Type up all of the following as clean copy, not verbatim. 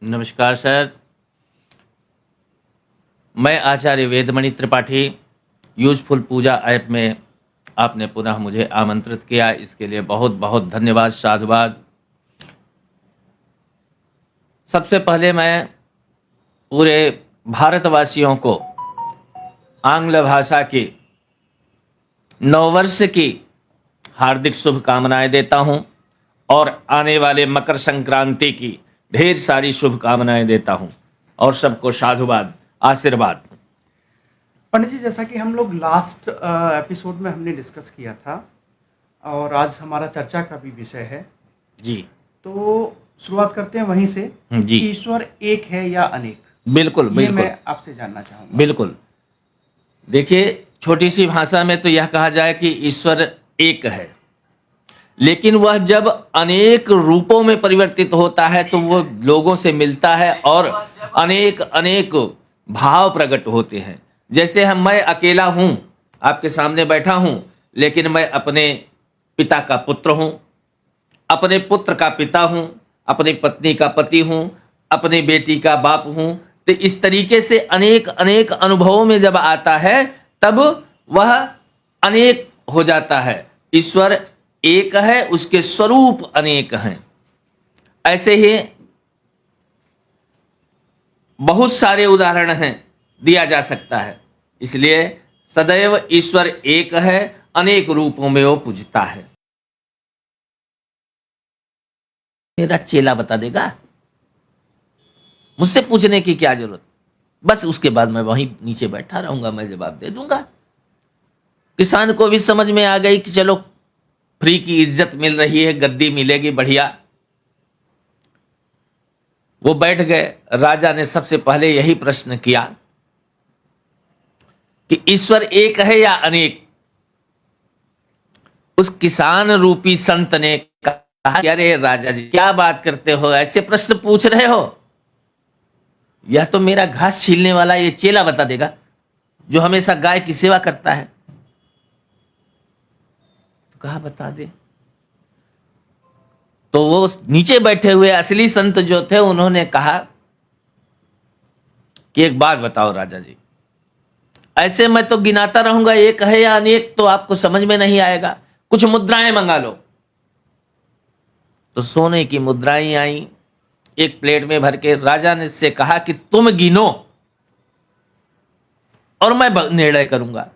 नमस्कार सर। मैं आचार्य वेदमणि त्रिपाठी। यूजफुल पूजा ऐप में आपने पुनः मुझे आमंत्रित किया, इसके लिए बहुत बहुत धन्यवाद, साधुवाद। सबसे पहले मैं पूरे भारतवासियों को आंग्ल भाषा की नववर्ष की हार्दिक शुभकामनाएं देता हूं और आने वाले मकर संक्रांति की ढेर सारी शुभकामनाएं देता हूं और सबको साधुवाद, आशीर्वाद। पंडित जी, जैसा कि हम लोग लास्ट एपिसोड में हमने डिस्कस किया था और आज हमारा चर्चा का भी विषय है, जी तो शुरुआत करते हैं वहीं से। जी, ईश्वर एक है या अनेक, बिल्कुल ये बिल्कुल मैं आपसे जानना चाहूंगा। बिल्कुल। देखिए, छोटी सी भाषा में तो यह कहा जाए कि ईश्वर एक है, लेकिन वह जब अनेक रूपों में परिवर्तित होता है तो वो लोगों से मिलता है और अनेक अनेक भाव प्रकट होते हैं। जैसे मैं अकेला हूं, आपके सामने बैठा हूं, लेकिन मैं अपने पिता का पुत्र हूं, अपने पुत्र का पिता हूं, अपनी पत्नी का पति हूं, अपनी बेटी का बाप हूं। तो इस तरीके से अनेक अनेक अनुभवों में जब आता है तब वह अनेक हो जाता है। ईश्वर एक है, उसके स्वरूप अनेक हैं। ऐसे ही बहुत सारे उदाहरण हैं, दिया जा सकता है। इसलिए सदैव ईश्वर एक है, अनेक रूपों में वो पूजता है। मेरा चेला बता देगा, मुझसे पूछने की क्या जरूरत। बस उसके बाद मैं वहीं नीचे बैठा रहूंगा, मैं जवाब दे दूंगा। किसान को भी समझ में आ गई कि चलो फ्री की इज्जत मिल रही है, गद्दी मिलेगी बढ़िया। वो बैठ गए। राजा ने सबसे पहले यही प्रश्न किया कि ईश्वर एक है या अनेक। उस किसान रूपी संत ने कहा कि अरे राजा जी, क्या बात करते हो, ऐसे प्रश्न पूछ रहे हो। यह तो मेरा घास छीलने वाला ये चेला बता देगा, जो हमेशा गाय की सेवा करता है। तो कहा बता दे। तो वो नीचे बैठे हुए असली संत जो थे उन्होंने कहा कि एक बात बताओ राजा जी, ऐसे मैं तो गिनाता रहूंगा एक है या अनेक, तो आपको समझ में नहीं आएगा। कुछ मुद्राएं मंगा लो। तो सोने की मुद्राएं आई, एक प्लेट में भर के। राजा ने से कहा कि तुम गिनो और मैं निर्णय करूंगा।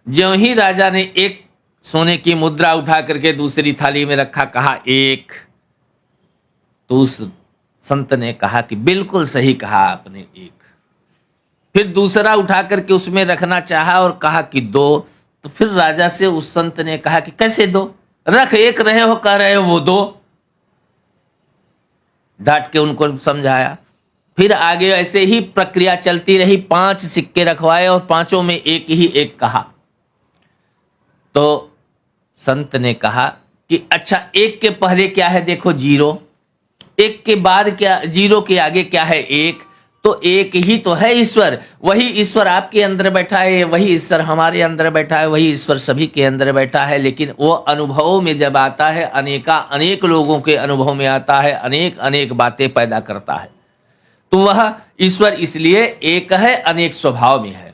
ज्यों ही राजा ने एक सोने की मुद्रा उठा करके दूसरी थाली में रखा, कहा एक। तो उस संत ने कहा कि बिल्कुल सही कहा आपने, एक। फिर दूसरा उठा करके उसमें रखना चाहा और कहा कि दो। तो फिर राजा से उस संत ने कहा कि कैसे दो, रख एक रहे हो, कह रहे हो वो दो। डांट के उनको समझाया। फिर आगे ऐसे ही प्रक्रिया चलती रही। 5 सिक्के रखवाए और पांचों में एक ही एक कहा। तो संत ने कहा कि अच्छा, एक के पहले क्या है देखो, जीरो। एक के बाद क्या, जीरो के आगे क्या है, एक। तो एक ही तो है ईश्वर। वही ईश्वर आपके अंदर बैठा है, वही ईश्वर हमारे अंदर बैठा है, वही ईश्वर सभी के अंदर बैठा है। लेकिन वो अनुभवों में जब आता है, अनेका अनेक लोगों के अनुभव में आता है, अनेक अनेक बातें पैदा करता है। तो वह ईश्वर इसलिए एक है, अनेक स्वभाव में है,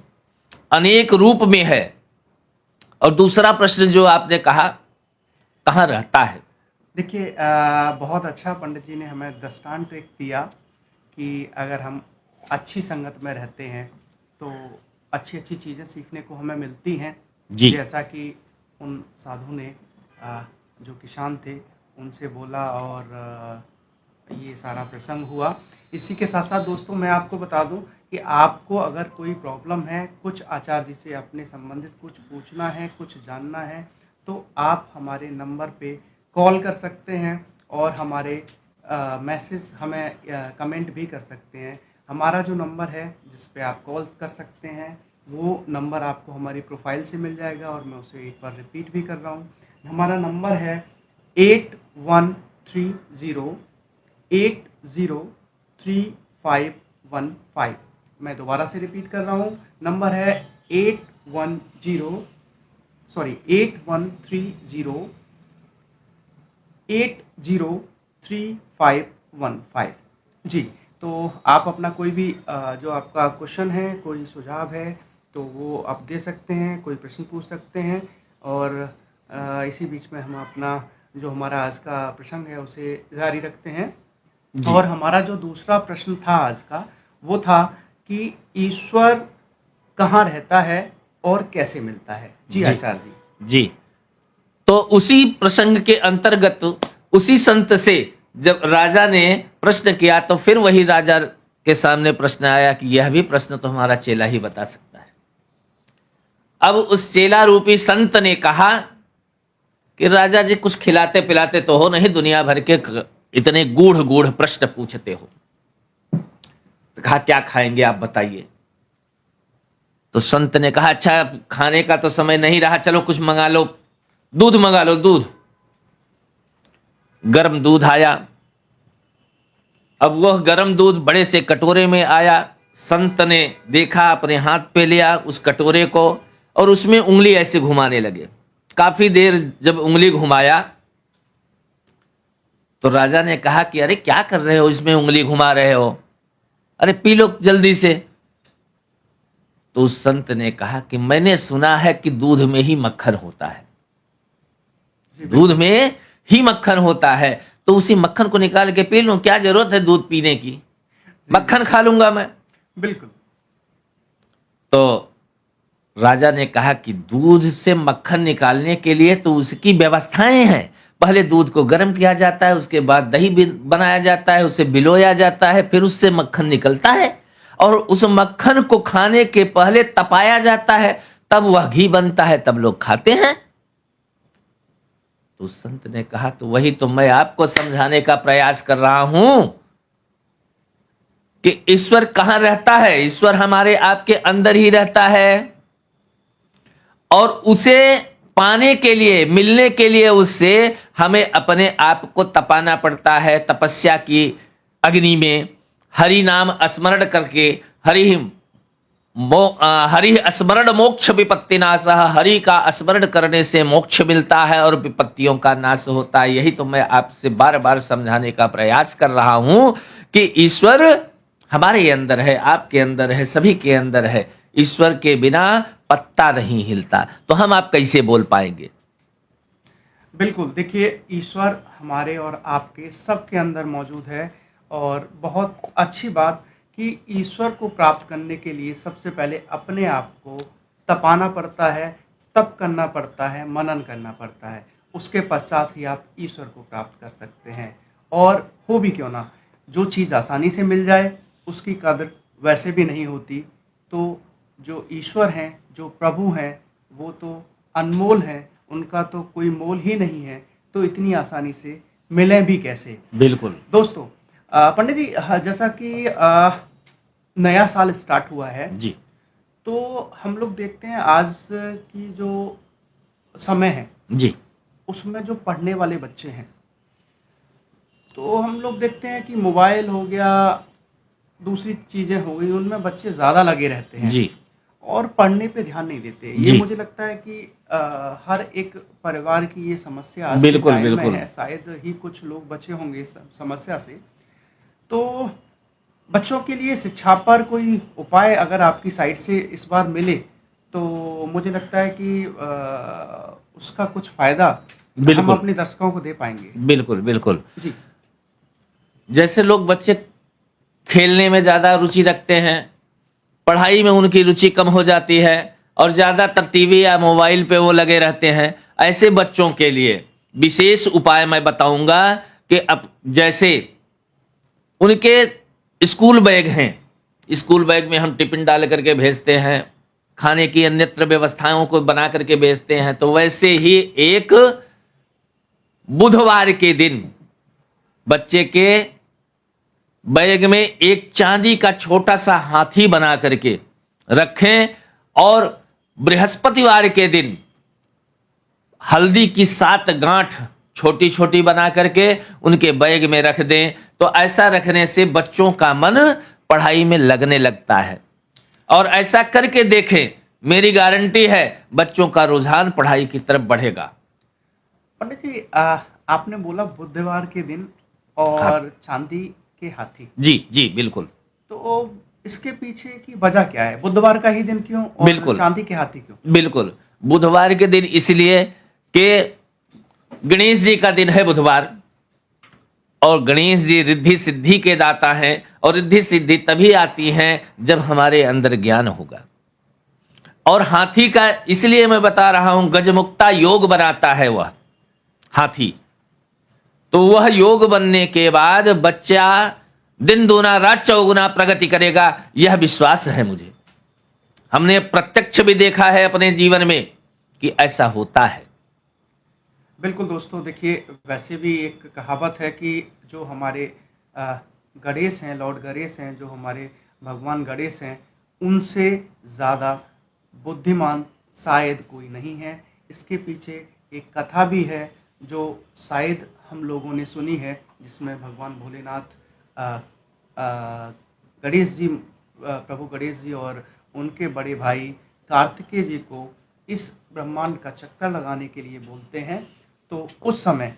अनेक रूप में है। और दूसरा प्रश्न जो आपने कहा, कहाँ रहता है। देखिए, बहुत अच्छा पंडित जी ने हमें दृष्टांत एक दिया कि अगर हम अच्छी संगत में रहते हैं तो अच्छी अच्छी चीज़ें सीखने को हमें मिलती हैं। जी जैसा कि उन साधु ने जो किसान थे उनसे बोला और ये सारा प्रसंग हुआ। इसी के साथ साथ दोस्तों, मैं आपको बता दूं कि आपको अगर कोई प्रॉब्लम है, कुछ आचार्य जी से अपने संबंधित कुछ पूछना है, कुछ जानना है, तो आप हमारे नंबर पे कॉल कर सकते हैं और हमारे मैसेज हमें कमेंट भी कर सकते हैं। हमारा जो नंबर है जिस पे आप कॉल कर सकते हैं, वो नंबर आपको हमारी प्रोफाइल से मिल जाएगा और मैं उसे एक बार रिपीट भी कर रहा हूँ। हमारा नंबर है 8130803515। मैं दोबारा से रिपीट कर रहा हूँ, नंबर है 8130803515। जी, तो आप अपना कोई भी जो आपका क्वेश्चन है, कोई सुझाव है, तो वो आप दे सकते हैं, कोई प्रश्न पूछ सकते हैं। और इसी बीच में हम अपना जो हमारा आज का प्रसंग है उसे जारी रखते हैं। जी। और हमारा जो दूसरा प्रश्न था आज का, वो था कि ईश्वर कहाँ रहता है और कैसे मिलता है? जी आचार्य जी। जी, तो उसी प्रसंग के अंतर्गत उसी संत से जब राजा ने प्रश्न किया तो फिर वही राजा के सामने प्रश्न आया कि यह भी प्रश्न तो हमारा चेला ही बता सकता है। अब उस चेला रूपी संत ने कहा कि राजा जी कुछ खिलाते पिलाते तो हो नहीं, दुनिया भर के इतने गूढ़ गूढ़ प्रश्न पूछते हो। तो कहा क्या खाएंगे आप बताइए। तो संत ने कहा अच्छा खाने का तो समय नहीं रहा, चलो कुछ मंगा लो, दूध मंगा लो, दूध। गर्म दूध आया। अब वह गर्म दूध बड़े से कटोरे में आया। संत ने देखा, अपने हाथ पे लिया उस कटोरे को और उसमें उंगली ऐसे घुमाने लगे। काफी देर जब उंगली घुमाया तो राजा ने कहा कि अरे क्या कर रहे हो, इसमें उंगली घुमा रहे हो, अरे पी लो जल्दी से। तो उस संत ने कहा कि मैंने सुना है कि दूध में ही मक्खन होता है, दूध में ही मक्खन होता है, तो उसी मक्खन को निकाल के पी लूं, क्या जरूरत है दूध पीने की, मक्खन खा लूंगा मैं। बिल्कुल। तो राजा ने कहा कि दूध से मक्खन निकालने के लिए तो उसकी व्यवस्थाएं हैं। पहले दूध को गर्म किया जाता है, उसके बाद दही बनाया जाता है, उसे बिलोया जाता है, फिर उससे मक्खन निकलता है और उस मक्खन को खाने के पहले तपाया जाता है, तब वह घी बनता है, तब लोग खाते हैं। तो संत ने कहा तो वही तो मैं आपको समझाने का प्रयास कर रहा हूं कि ईश्वर कहां रहता है। ईश्वर हमारे आपके अंदर ही रहता है और उसे पाने के लिए, मिलने के लिए उससे हमें अपने आप को तपाना पड़ता है। तपस्या की अग्नि में हरि नाम स्मरण करके, हरि स्मरण मोक्ष विपत्ति नाश, हरि का स्मरण करने से मोक्ष मिलता है और विपत्तियों का नाश होता है। यही तो मैं आपसे बार बार समझाने का प्रयास कर रहा हूं कि ईश्वर हमारे अंदर है, आपके अंदर है, सभी के अंदर है। ईश्वर के बिना पत्ता नहीं हिलता, तो हम आप कैसे बोल पाएंगे। बिल्कुल, देखिए ईश्वर हमारे और आपके सबके अंदर मौजूद है। और बहुत अच्छी बात कि ईश्वर को प्राप्त करने के लिए सबसे पहले अपने आप को तपाना पड़ता है, तप करना पड़ता है, मनन करना पड़ता है। उसके पश्चात ही आप ईश्वर को प्राप्त कर सकते हैं। और हो भी क्यों ना, जो चीज़ आसानी से मिल जाए उसकी कदर वैसे भी नहीं होती। तो जो ईश्वर हैं, जो प्रभु हैं, वो तो अनमोल हैं, उनका तो कोई मोल ही नहीं है, तो इतनी आसानी से मिले भी कैसे। बिल्कुल दोस्तों, पंडित जी, जैसा कि नया साल स्टार्ट हुआ है, जी तो हम लोग देखते हैं आज की जो समय है जी उसमें जो पढ़ने वाले बच्चे हैं, तो हम लोग देखते हैं कि मोबाइल हो गया, दूसरी चीज़ें हो गई, उनमें बच्चे ज़्यादा लगे रहते हैं जी और पढ़ने पे ध्यान नहीं देते। ये जी। मुझे लगता है कि हर एक परिवार की ये समस्या आज के बिल्कुल टाइम में बिल्कुल है। शायद ही कुछ लोग बचे होंगे इस समस्या से। तो बच्चों के लिए शिक्षा पर कोई उपाय अगर आपकी साइड से इस बार मिले तो मुझे लगता है कि उसका कुछ फायदा हम बिल्कुल अपने दर्शकों को दे पाएंगे। बिल्कुल बिल्कुल। जी। जैसे लोग बच्चे खेलने में ज्यादा रुचि रखते हैं, पढ़ाई में उनकी रुचि कम हो जाती है और ज्यादातर टीवी या मोबाइल पे वो लगे रहते हैं, ऐसे बच्चों के लिए विशेष उपाय मैं बताऊंगा कि अब जैसे उनके स्कूल बैग हैं, स्कूल बैग में हम टिफिन डाल करके भेजते हैं, खाने की अन्यत्र व्यवस्थाओं को बना करके भेजते हैं, तो वैसे ही एक बुधवार के दिन बच्चे के बैग में एक चांदी का छोटा सा हाथी बना करके रखें और बृहस्पतिवार के दिन हल्दी की 7 गांठ छोटी छोटी बना करके उनके बैग में रख दें। तो ऐसा रखने से बच्चों का मन पढ़ाई में लगने लगता है और ऐसा करके देखें, मेरी गारंटी है बच्चों का रुझान पढ़ाई की तरफ बढ़ेगा। पंडित जी, आपने बोला बुधवार के दिन और चांदी के हाथी। जी जी बिल्कुल। तो इसके पीछे की वजह क्या है? बुधवार का ही दिन क्यों और बिल्कुल। चांदी के हाथी क्यों? बिल्कुल, बुधवार के दिन इसलिए कि गणेश जी का दिन है बुधवार, और गणेश जी रिद्धि सिद्धि के दाता हैं, और रिद्धि सिद्धि तभी आती हैं जब हमारे अंदर ज्ञान होगा। और हाथी का इसलिए मैं बता रहा हूं, गजमुक्ता योग बनाता है वह हाथी। तो वह योग बनने के बाद बच्चा दिन दूना रात चौगुना प्रगति करेगा, यह विश्वास है मुझे। हमने प्रत्यक्ष भी देखा है अपने जीवन में कि ऐसा होता है। बिल्कुल दोस्तों, देखिए वैसे भी एक कहावत है कि जो हमारे गणेश हैं, लॉर्ड गणेश हैं, जो हमारे भगवान गणेश हैं, उनसे ज़्यादा बुद्धिमान शायद कोई नहीं है। इसके पीछे एक कथा भी है जो शायद हम लोगों ने सुनी है, जिसमें भगवान भोलेनाथ गणेश जी, प्रभु गणेश जी और उनके बड़े भाई कार्तिकेय जी को इस ब्रह्मांड का चक्कर लगाने के लिए बोलते हैं। तो उस समय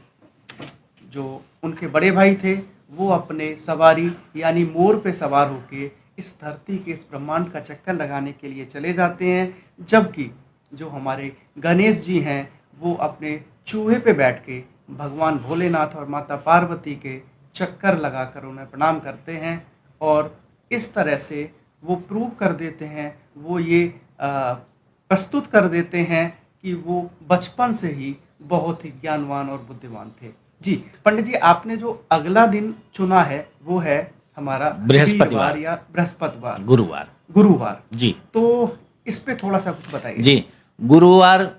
जो उनके बड़े भाई थे वो अपने सवारी यानी मोर पे सवार होके इस धरती के, इस ब्रह्मांड का चक्कर लगाने के लिए चले जाते हैं, जबकि जो हमारे गणेश जी हैं वो अपने चूहे पे बैठ के भगवान भोलेनाथ और माता पार्वती के चक्कर लगाकर उन्हें प्रणाम करते हैं। और इस तरह से वो प्रूव कर देते हैं, वो ये प्रस्तुत कर देते हैं कि वो बचपन से ही बहुत ही ज्ञानवान और बुद्धिमान थे। जी पंडित जी, आपने जो अगला दिन चुना है वो है हमारा बृहस्पतिवार या बृहस्पतिवार, गुरुवार जी। तो इस पे थोड़ा सा कुछ बताइए। जी, गुरुवार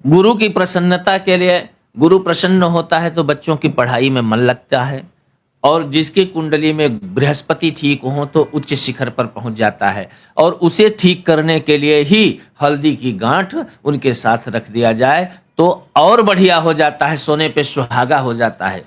गुरु की प्रसन्नता के लिए, गुरु प्रसन्न होता है तो बच्चों की पढ़ाई में मन लगता है, और जिसकी कुंडली में बृहस्पति ठीक हो तो उच्च शिखर पर पहुंच जाता है। और उसे ठीक करने के लिए ही हल्दी की गांठ उनके साथ रख दिया जाए तो और बढ़िया हो जाता है, सोने पे सुहागा हो जाता है।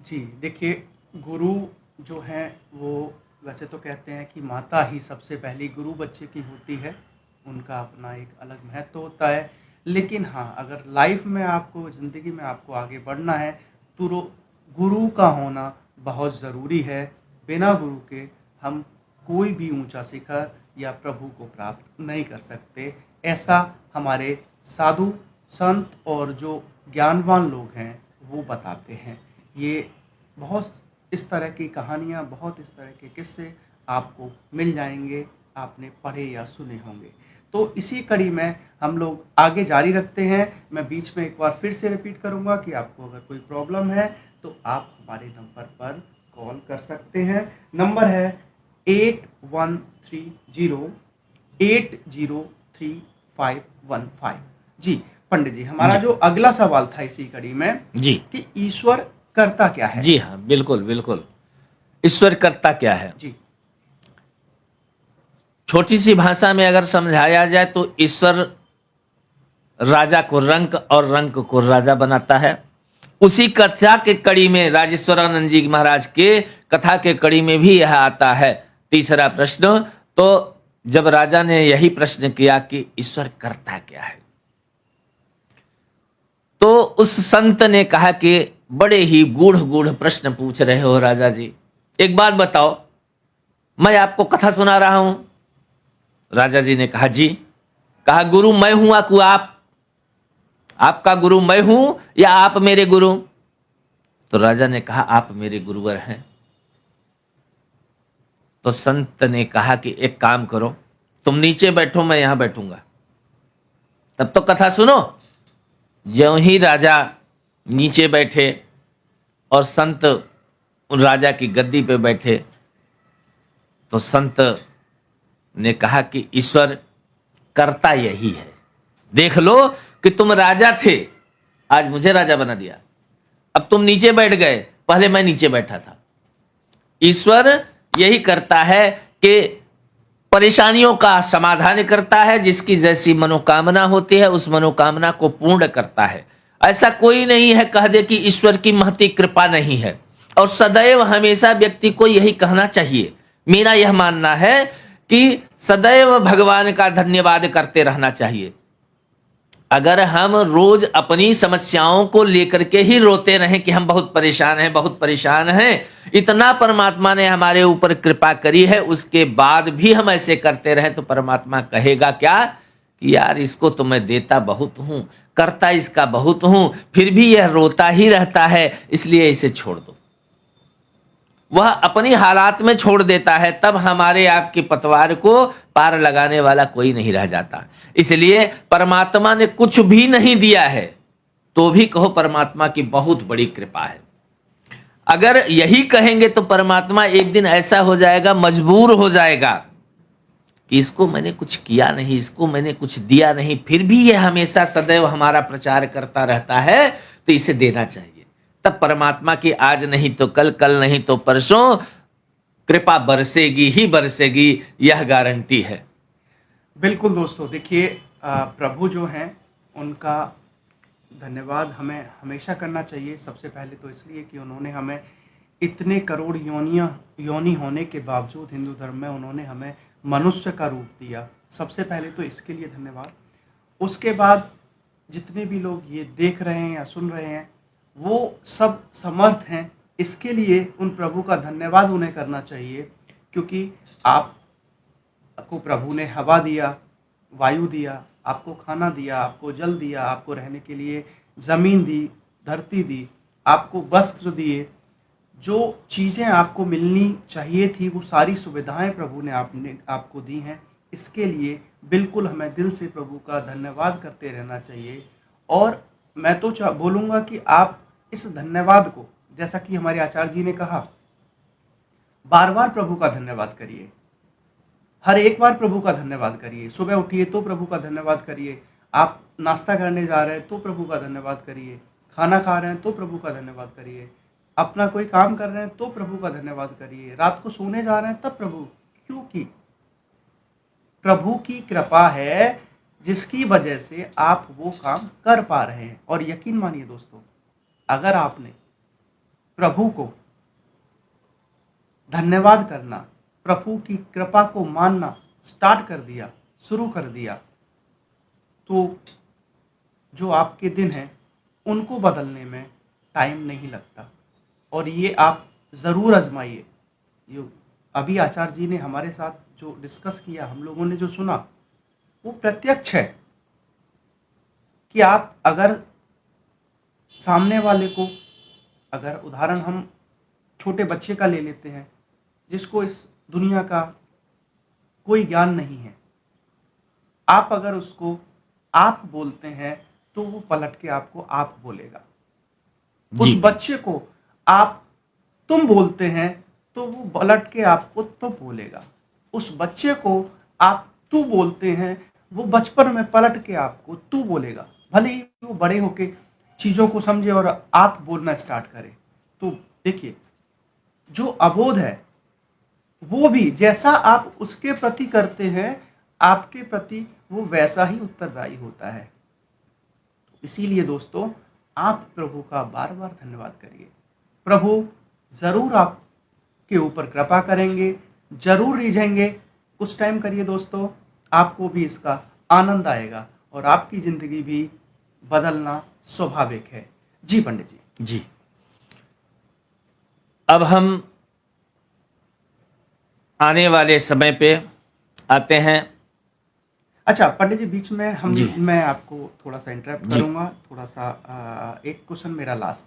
जी देखिए, गुरु जो हैं वो वैसे तो कहते हैं कि माता ही सबसे पहली गुरु बच्चे की होती है, उनका अपना एक अलग महत्व होता है। लेकिन हाँ, अगर लाइफ में आपको, ज़िंदगी में आपको आगे बढ़ना है तो गुरु का होना बहुत ज़रूरी है। बिना गुरु के हम कोई भी ऊंचा शिखर या प्रभु को प्राप्त नहीं कर सकते। ऐसा हमारे साधु संत और जो ज्ञानवान लोग हैं वो बताते हैं। ये बहुत इस तरह की कहानियाँ, बहुत इस तरह के किस्से आपको मिल जाएंगे, आपने पढ़े या सुने होंगे। तो इसी कड़ी में हम लोग आगे जारी रखते हैं। मैं बीच में एक बार फिर से रिपीट करूंगा कि आपको अगर कोई प्रॉब्लम है तो आप हमारे नंबर पर कॉल कर सकते हैं। नंबर है 8130803515। जी पंडित जी, हमारा जो अगला सवाल था इसी कड़ी में जी कि ईश्वर करता क्या है। जी हाँ, बिल्कुल बिल्कुल। ईश्वर करता क्या है? जी छोटी सी भाषा में अगर समझाया जाए तो ईश्वर राजा को रंक और रंक को राजा बनाता है। उसी कथा के कड़ी में, राजेश्वरानंद जी महाराज के कथा के कड़ी में भी यह आता है। तीसरा प्रश्न, तो जब राजा ने यही प्रश्न किया कि ईश्वर करता क्या है, तो उस संत ने कहा कि बड़े ही गूढ़ गूढ़ प्रश्न पूछ रहे हो राजा जी, एक बात बताओ, मैं आपको कथा सुना रहा हूं। राजा जी ने कहा जी। कहा गुरु मैं हूं आपको, आपका गुरु मैं हूं या आप मेरे गुरु? तो राजा ने कहा आप मेरे गुरुवर हैं। तो संत ने कहा कि एक काम करो, तुम नीचे बैठो, मैं यहां बैठूंगा, तब तो कथा सुनो। ज्यों ही राजा नीचे बैठे और संत उन राजा की गद्दी पे बैठे, तो संत ने कहा कि ईश्वर करता यही है। देख लो कि तुम राजा थे, आज मुझे राजा बना दिया, अब तुम नीचे बैठ गए, पहले मैं नीचे बैठा था। ईश्वर यही करता है कि परेशानियों का समाधान करता है, जिसकी जैसी मनोकामना होती है उस मनोकामना को पूर्ण करता है। ऐसा कोई नहीं है कह दे कि ईश्वर की महती कृपा नहीं है। और सदैव हमेशा व्यक्ति को यही कहना चाहिए। मेरा यह मानना है कि सदैव भगवान का धन्यवाद करते रहना चाहिए। अगर हम रोज अपनी समस्याओं को लेकर के ही रोते रहें कि हम बहुत परेशान हैं, बहुत परेशान हैं, इतना परमात्मा ने हमारे ऊपर कृपा करी है, उसके बाद भी हम ऐसे करते रहें तो परमात्मा कहेगा क्या कि यार इसको तो मैं देता बहुत हूं, करता इसका बहुत हूं, फिर भी यह रोता ही रहता है, इसलिए इसे छोड़ दो। वह अपनी हालात में छोड़ देता है, तब हमारे आपकी पतवार को पार लगाने वाला कोई नहीं रह जाता। इसलिए परमात्मा ने कुछ भी नहीं दिया है तो भी कहो परमात्मा की बहुत बड़ी कृपा है। अगर यही कहेंगे तो परमात्मा एक दिन ऐसा हो जाएगा, मजबूर हो जाएगा कि इसको मैंने कुछ किया नहीं, इसको मैंने कुछ दिया नहीं, फिर भी यह हमेशा सदैव हमारा प्रचार करता रहता है, तो इसे देना चाहिए। तब परमात्मा की आज नहीं तो कल, कल नहीं तो परसों कृपा बरसेगी ही बरसेगी, यह गारंटी है। बिल्कुल दोस्तों, देखिए प्रभु जो हैं उनका धन्यवाद हमें हमेशा करना चाहिए। सबसे पहले तो इसलिए कि उन्होंने हमें इतने करोड़ योनि होने के बावजूद हिंदू धर्म में उन्होंने हमें मनुष्य का रूप दिया। सबसे पहले तो इसके लिए धन्यवाद। उसके बाद जितने भी लोग ये देख रहे हैं या सुन रहे हैं वो सब समर्थ हैं, इसके लिए उन प्रभु का धन्यवाद उन्हें करना चाहिए, क्योंकि आपको प्रभु ने हवा दिया, वायु दिया, आपको खाना दिया, आपको जल दिया, आपको रहने के लिए ज़मीन दी, धरती दी, आपको वस्त्र दिए। जो चीज़ें आपको मिलनी चाहिए थी वो सारी सुविधाएं प्रभु ने आपको दी हैं। इसके लिए बिल्कुल हमें दिल से प्रभु का धन्यवाद करते रहना चाहिए। और मैं तो बोलूँगा कि आप इस धन्यवाद को, जैसा कि हमारे आचार्य जी ने कहा, बार बार प्रभु का धन्यवाद करिए। हर एक बार प्रभु का धन्यवाद करिए। सुबह उठिए तो प्रभु का धन्यवाद करिए, आप नाश्ता करने जा रहे हैं तो प्रभु का धन्यवाद करिए, खाना खा रहे हैं तो प्रभु का धन्यवाद करिए, अपना कोई काम कर रहे हैं तो प्रभु का धन्यवाद करिए, रात को सोने जा रहे हैं तब प्रभु, क्योंकि प्रभु की कृपा है जिसकी वजह से आप वो काम कर पा रहे हैं। और यकीन मानिए दोस्तों, अगर आपने प्रभु को धन्यवाद करना, प्रभु की कृपा को मानना स्टार्ट कर दिया, शुरू कर दिया, तो जो आपके दिन हैं उनको बदलने में टाइम नहीं लगता। और ये आप ज़रूर आजमाइए। ये अभी आचार्य जी ने हमारे साथ जो डिस्कस किया, हम लोगों ने जो सुना, वो प्रत्यक्ष है कि आप अगर सामने वाले को, अगर उदाहरण हम छोटे बच्चे का ले लेते हैं जिसको इस दुनिया का कोई ज्ञान नहीं है, आप अगर उसको आप बोलते हैं तो वो पलट के आपको आप बोलेगा। उस बच्चे को आप तुम बोलते हैं तो वो पलट के आपको तो बोलेगा। उस बच्चे को आप तू बोलते हैं, वो बचपन में पलट के आपको तू बोलेगा, भले ही वो बड़े होके चीज़ों को समझे और आप बोलना स्टार्ट करे। तो देखिए, जो अबोध है वो भी जैसा आप उसके प्रति करते हैं, आपके प्रति वो वैसा ही उत्तरदायी होता है। इसीलिए दोस्तों, आप प्रभु का बार बार धन्यवाद करिए। प्रभु ज़रूर आपके ऊपर कृपा करेंगे, ज़रूर रिझेंगे। कुछ टाइम करिए दोस्तों, आपको भी इसका आनंद आएगा और आपकी ज़िंदगी भी बदलना स्वाभाविक है। जी पंडित जी। जी, अब हम आने वाले समय पे आते हैं। अच्छा पंडित जी, बीच में मैं आपको थोड़ा सा इंटरप्ट करूंगा, थोड़ा सा एक क्वेश्चन मेरा लास्ट,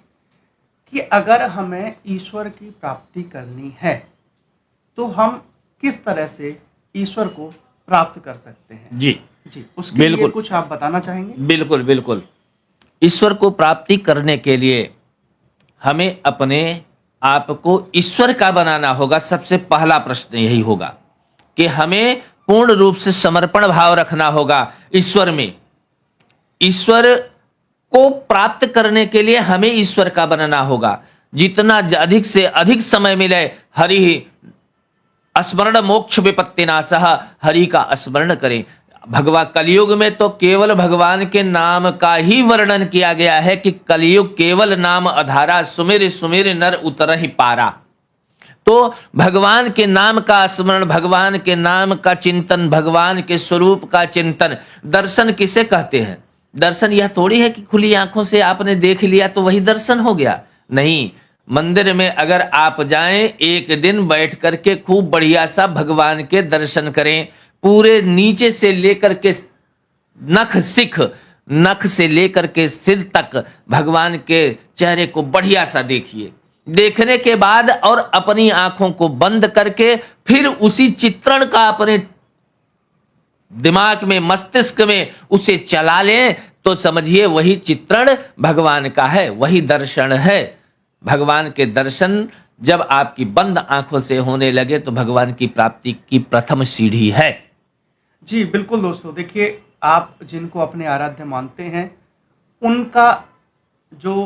कि अगर हमें ईश्वर की प्राप्ति करनी है तो हम किस तरह से ईश्वर को प्राप्त कर सकते हैं? जी जी, उसके लिए कुछ आप बताना चाहेंगे? बिल्कुल बिल्कुल। ईश्वर को प्राप्ति करने के लिए हमें अपने आप को ईश्वर का बनाना होगा। सबसे पहला प्रश्न यही होगा कि हमें पूर्ण रूप से समर्पण भाव रखना होगा ईश्वर में। ईश्वर को प्राप्त करने के लिए हमें ईश्वर का बनना होगा। जितना अधिक से अधिक समय मिले, हरि स्मरण मोक्ष विपत्ति नाशः, हरि का स्मरण करें। भगवान कलयुग में तो केवल भगवान के नाम का ही वर्णन किया गया है कि कलयुग केवल नाम आधारा, सुमिर सुमिर नर उतरहि पारा। तो भगवान के नाम का स्मरण, भगवान के नाम का चिंतन, भगवान के स्वरूप का चिंतन, दर्शन किसे कहते हैं? दर्शन यह थोड़ी है कि खुली आंखों से आपने देख लिया तो वही दर्शन हो गया। नहीं, मंदिर में अगर आप जाएं, एक दिन बैठ करके खूब बढ़िया सा भगवान के दर्शन करें, पूरे नीचे से लेकर के नख से लेकर के सिर तक भगवान के चेहरे को बढ़िया सा देखिए। देखने के बाद और अपनी आंखों को बंद करके फिर उसी चित्रण का अपने दिमाग में, मस्तिष्क में उसे चला लें तो समझिए वही चित्रण भगवान का है, वही दर्शन है। भगवान के दर्शन जब आपकी बंद आंखों से होने लगे तो भगवान की प्राप्ति की प्रथम सीढ़ी है। जी बिल्कुल दोस्तों, देखिए आप जिनको अपने आराध्य मानते हैं, उनका जो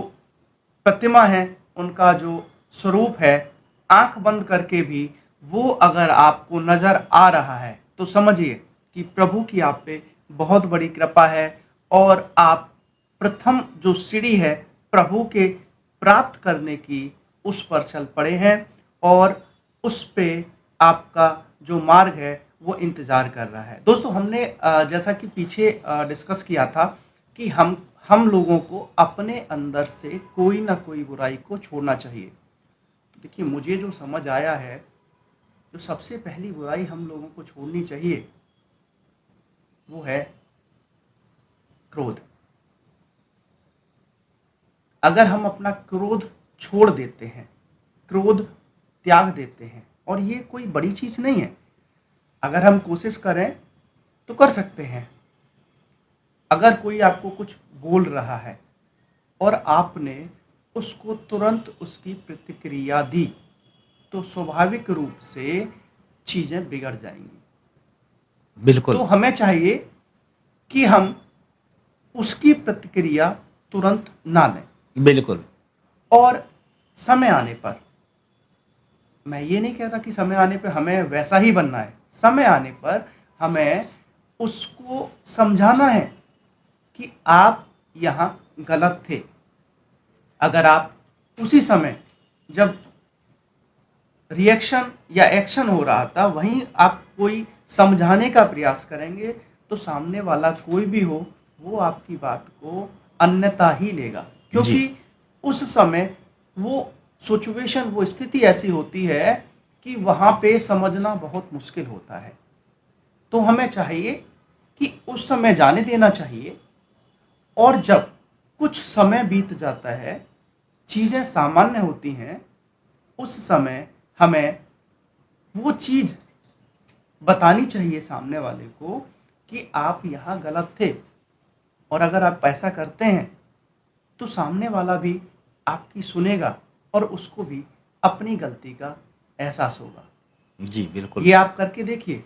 प्रतिमा है, उनका जो स्वरूप है, आंख बंद करके भी वो अगर आपको नजर आ रहा है तो समझिए कि प्रभु की आप पे बहुत बड़ी कृपा है और आप प्रथम जो सीढ़ी है प्रभु के प्राप्त करने की, उस पर चल पड़े हैं और उस पे आपका जो मार्ग है वो इंतज़ार कर रहा है। दोस्तों हमने जैसा कि पीछे डिस्कस किया था कि हम लोगों को अपने अंदर से कोई ना कोई बुराई को छोड़ना चाहिए। तो देखिए मुझे जो समझ आया है, जो सबसे पहली बुराई हम लोगों को छोड़नी चाहिए वो है क्रोध। अगर हम अपना क्रोध छोड़ देते हैं, क्रोध त्याग देते हैं, और ये कोई बड़ी चीज़ नहीं है, अगर हम कोशिश करें तो कर सकते हैं। अगर कोई आपको कुछ बोल रहा है और आपने उसको तुरंत उसकी प्रतिक्रिया दी तो स्वाभाविक रूप से चीज़ें बिगड़ जाएंगी। बिल्कुल। तो हमें चाहिए कि हम उसकी प्रतिक्रिया तुरंत ना लें। बिल्कुल। और समय आने पर, मैं ये नहीं कहता कि समय आने पर हमें वैसा ही बनना है, समय आने पर हमें उसको समझाना है कि आप यहाँ गलत थे। अगर आप उसी समय जब रिएक्शन या एक्शन हो रहा था वहीं आप कोई समझाने का प्रयास करेंगे तो सामने वाला कोई भी हो वो आपकी बात को अन्यथा ही लेगा, क्योंकि उस समय वो सिचुएशन, वो स्थिति ऐसी होती है कि वहाँ पे समझना बहुत मुश्किल होता है। तो हमें चाहिए कि उस समय जाने देना चाहिए, और जब कुछ समय बीत जाता है, चीज़ें सामान्य होती हैं, उस समय हमें वो चीज़ बतानी चाहिए सामने वाले को कि आप यहाँ गलत थे, और अगर आप ऐसा करते हैं तो सामने वाला भी आपकी सुनेगा और उसको भी अपनी गलती का एहसास होगा। जी बिल्कुल। ये आप करके देखिए,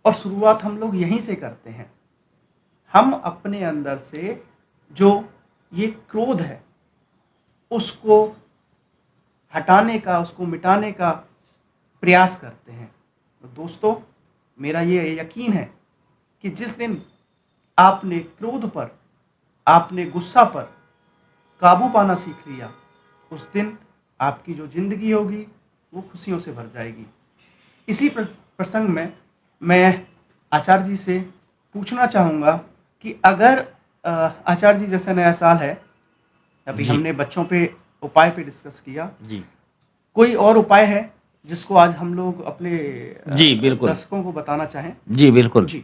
और शुरुआत हम लोग यहीं से करते हैं। हम अपने अंदर से जो ये क्रोध है उसको हटाने का, उसको मिटाने का प्रयास करते हैं। तो दोस्तों मेरा ये यकीन है कि जिस दिन आपने क्रोध पर, आपने गुस्सा पर काबू पाना सीख लिया, उस दिन आपकी जो ज़िंदगी होगी वो खुशियों से भर जाएगी। इसी प्रसंग में मैं आचार्य जी से पूछना चाहूँगा कि अगर आचार्य जी जैसे नया साल है, अभी हमने बच्चों पे उपाय पे डिस्कस किया जी, कोई और उपाय है जिसको आज हम लोग अपने जी बिल्कुल दर्शकों को बताना चाहें? जी बिल्कुल जी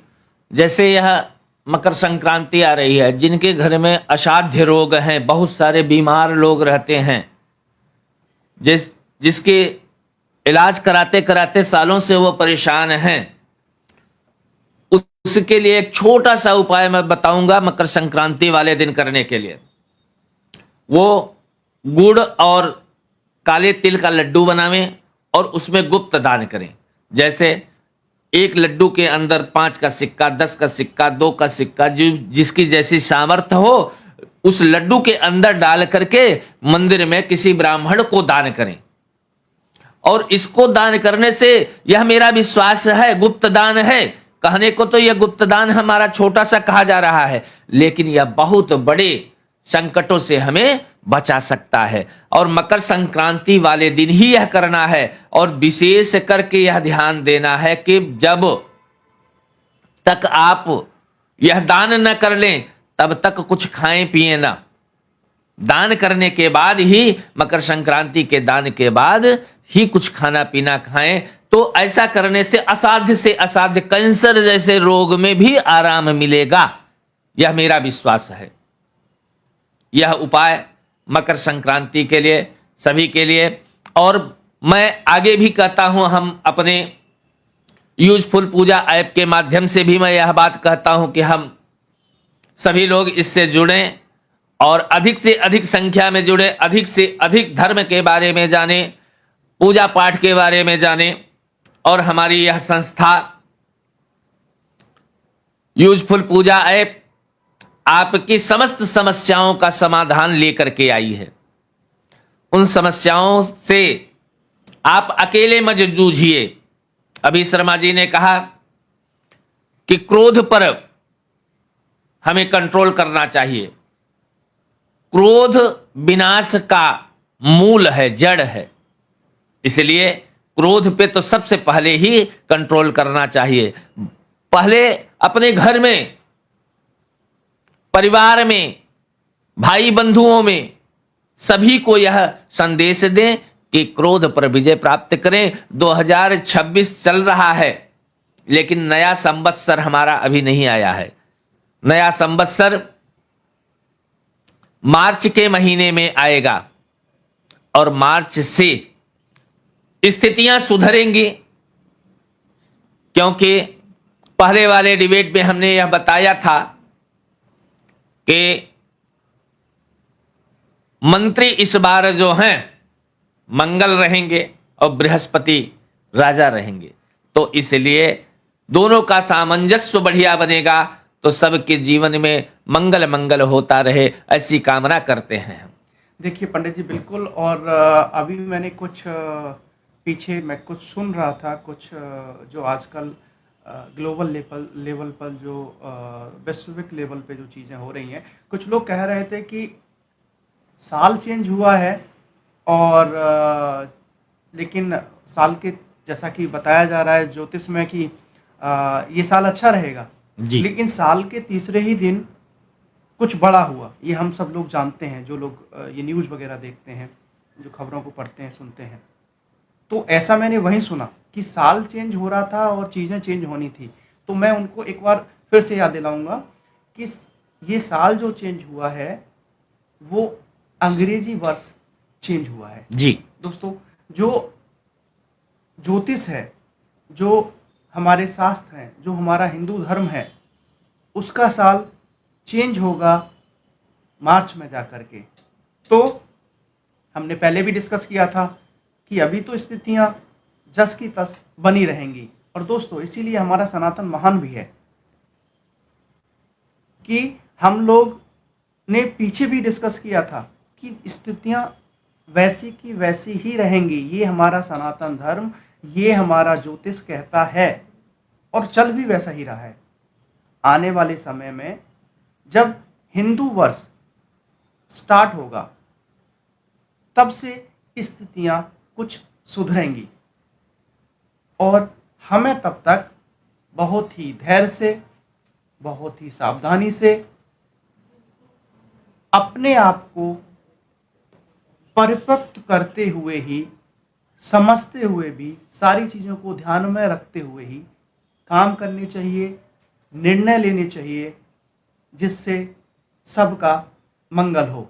जैसे यह मकर संक्रांति आ रही है, जिनके घर में असाध्य रोग हैं, बहुत सारे बीमार लोग रहते हैं, जिसके इलाज कराते कराते सालों से वो परेशान हैं, उसके लिए एक छोटा सा उपाय मैं बताऊंगा मकर संक्रांति वाले दिन करने के लिए। वो गुड़ और काले तिल का लड्डू बनावें और उसमें गुप्त दान करें। जैसे एक लड्डू के अंदर 5 का सिक्का, 10 का सिक्का, 2 का सिक्का, जिसकी जैसी सामर्थ्य हो उस लड्डू के अंदर डाल करके मंदिर में किसी ब्राह्मण को दान करें। और इसको दान करने से, यह मेरा विश्वास है, गुप्त दान है। कहने को तो यह गुप्त दान हमारा छोटा सा कहा जा रहा है, लेकिन यह बहुत बड़े संकटों से हमें बचा सकता है। और मकर संक्रांति वाले दिन ही यह करना है, और विशेष करके यह ध्यान देना है कि जब तक आप यह दान न कर लें तब तक कुछ खाएं पिए ना। दान करने के बाद ही, मकर संक्रांति के दान के बाद ही कुछ खाना पीना खाएं। तो ऐसा करने से असाध्य कैंसर जैसे रोग में भी आराम मिलेगा, यह मेरा विश्वास है। यह उपाय मकर संक्रांति के लिए, सभी के लिए। और मैं आगे भी कहता हूं, हम अपने यूजफुल पूजा ऐप के माध्यम से भी मैं यह बात कहता हूं कि हम सभी लोग इससे जुड़ें और अधिक से अधिक संख्या में जुड़े, अधिक से अधिक धर्म के बारे में जाने, पूजा पाठ के बारे में जाने। और हमारी यह संस्था यूजफुल पूजा ऐप आपकी समस्त समस्याओं का समाधान लेकर के आई है। उन समस्याओं से आप अकेले मत जूझिए। अभी शर्मा जी ने कहा कि क्रोध पर हमें कंट्रोल करना चाहिए। क्रोध विनाश का मूल है, जड़ है। इसलिए क्रोध पे तो सबसे पहले ही कंट्रोल करना चाहिए। पहले अपने घर में, परिवार में, भाई बंधुओं में सभी को यह संदेश दें कि क्रोध पर विजय प्राप्त करें। 2026 चल रहा है, लेकिन नया संवत्सर हमारा अभी नहीं आया है। नया संवत्सर मार्च के महीने में आएगा और मार्च से स्थितियां सुधरेंगी। क्योंकि पहले वाले डिबेट में हमने यह बताया था कि मंत्री इस बार जो हैं मंगल रहेंगे और बृहस्पति राजा रहेंगे। तो इसलिए दोनों का सामंजस्य बढ़िया बनेगा, तो सबके जीवन में मंगल मंगल होता रहे, ऐसी कामना करते हैं। देखिए पंडित जी, बिल्कुल। और अभी मैंने कुछ पीछे मैं कुछ सुन रहा था, कुछ जो आजकल ग्लोबल लेवल पर जो वैश्विक लेवल पे जो चीज़ें हो रही हैं, कुछ लोग कह रहे थे कि साल चेंज हुआ है और लेकिन साल के, जैसा कि बताया जा रहा है ज्योतिष में कि ये साल अच्छा रहेगा, लेकिन साल के तीसरे ही दिन कुछ बड़ा हुआ। ये हम सब लोग जानते हैं, जो लोग ये न्यूज़ वगैरह देखते हैं, जो खबरों को पढ़ते हैं, सुनते हैं। तो ऐसा मैंने वहीं सुना कि साल चेंज हो रहा था और चीज़ें चेंज होनी थी। तो मैं उनको एक बार फिर से याद दिलाऊंगा कि ये साल जो चेंज हुआ है वो अंग्रेजी वर्ष चेंज हुआ है। जी दोस्तों, जो ज्योतिष है, जो हमारे शास्त्र हैं, जो हमारा हिंदू धर्म है, उसका साल चेंज होगा मार्च में जा कर के। तो हमने पहले भी डिस्कस किया था कि अभी तो स्थितियां जस की तस बनी रहेंगी। और दोस्तों, इसीलिए हमारा सनातन महान भी है कि हम लोग ने पीछे भी डिस्कस किया था कि स्थितियां वैसी की वैसी ही रहेंगी। ये हमारा सनातन धर्म, ये हमारा ज्योतिष कहता है और चल भी वैसा ही रहा है। आने वाले समय में जब हिंदू वर्ष स्टार्ट होगा, तब से स्थितियां कुछ सुधरेंगी और हमें तब तक बहुत ही धैर्य से, बहुत ही सावधानी से अपने आप को परिपक्व करते हुए ही, समझते हुए भी, सारी चीज़ों को ध्यान में रखते हुए ही काम करने चाहिए, निर्णय लेने चाहिए, जिससे सबका मंगल हो।